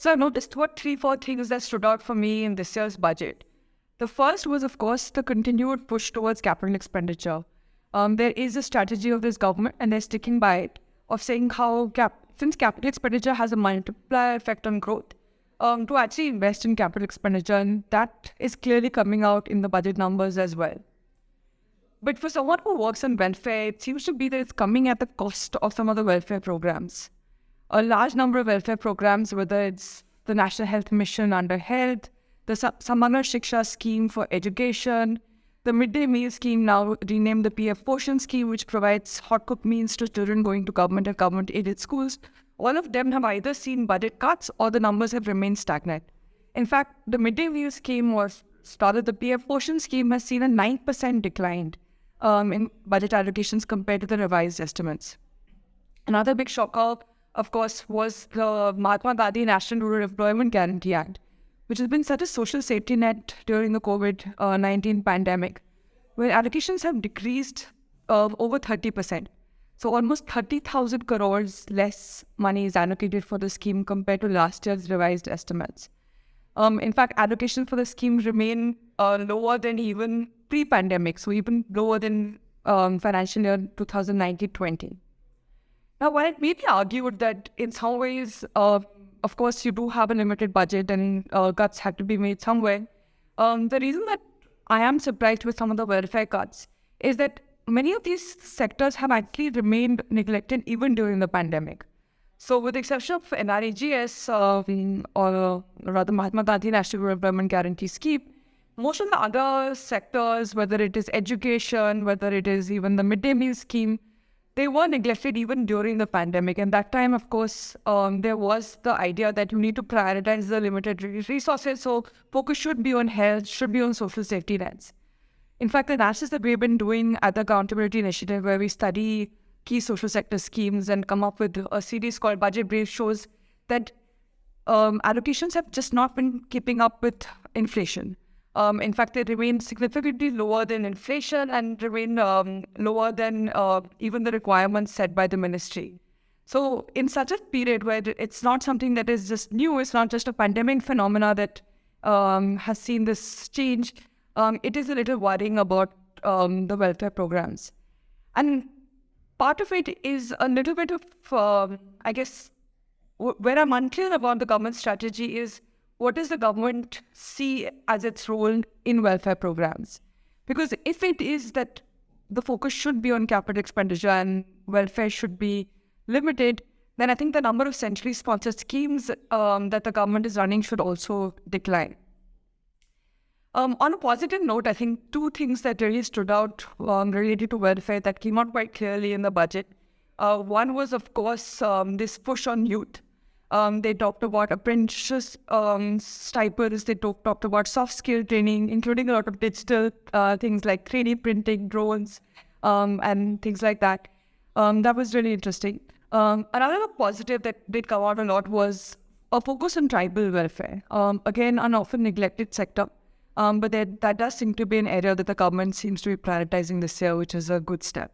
So I noticed what 3, 4 things that stood out for me in this year's budget. The first was, of course, the continued push towards capital expenditure. There is a strategy of this government, and they're sticking by it, of saying how since capital expenditure has a multiplier effect on growth, to actually invest in capital expenditure, and that is clearly coming out in the budget numbers as well. But for someone who works on welfare, it seems to be that it's coming at the cost of some of the welfare programs. A large number of welfare programs, whether it's the National Health Mission under Health, the Samana Shiksha scheme for education, the midday meal scheme, now renamed the PF Portion scheme, which provides hot cooked meals to children going to government and government-aided schools. All of them have either seen budget cuts or the numbers have remained stagnant. In fact, the midday meal scheme was started, the PF Portion scheme has seen a 9% decline in budget allocations compared to the revised estimates. Another big shocker, of course, was the Mahatma Gandhi National Rural Employment Guarantee Act, which has been such a social safety net during the COVID-19 pandemic, where allocations have decreased over 30%. So almost 30,000 crores less money is allocated for the scheme compared to last year's revised estimates. In fact, allocations for the scheme remain lower than even pre-pandemic, so even lower than financial year 2019-20. Now, while it may be argued that in some ways, of course, you do have a limited budget and cuts had to be made somewhere, the reason that I am surprised with some of the welfare cuts is that many of these sectors have actually remained neglected even during the pandemic. So with the exception of NREGS, or rather Mahatma Gandhi National Rural Employment Guarantee Scheme, most of the other sectors, whether it is education, whether it is even the midday meal scheme, they were neglected even during the pandemic. And that time, of course, there was the idea that you need to prioritize the limited resources. So focus should be on health, should be on social safety nets. In fact, the analysis that we've been doing at the Accountability Initiative, where we study key social sector schemes and come up with a series called Budget Brief, shows that allocations have just not been keeping up with inflation. In fact, they remain significantly lower than inflation and remain lower than even the requirements set by the ministry. So in such a period where it's not something that is just new, it's not just a pandemic phenomena that has seen this change, it is a little worrying about the welfare programs. And part of it is a little bit of, I guess, where I'm unclear about the government strategy is, what does the government see as its role in welfare programs? Because if it is that the focus should be on capital expenditure and welfare should be limited, then I think the number of centrally sponsored schemes that the government is running should also decline. On a positive note, I think two things that really stood out related to welfare that came out quite clearly in the budget. One was, of course, this push on youth. They talked about apprenticeship stipends, they talked about soft skill training, including a lot of digital things like 3D printing, drones, and things like that. That was really interesting. Another positive that did come out a lot was a focus on tribal welfare. Again, an often neglected sector, but that does seem to be an area that the government seems to be prioritizing this year, which is a good step.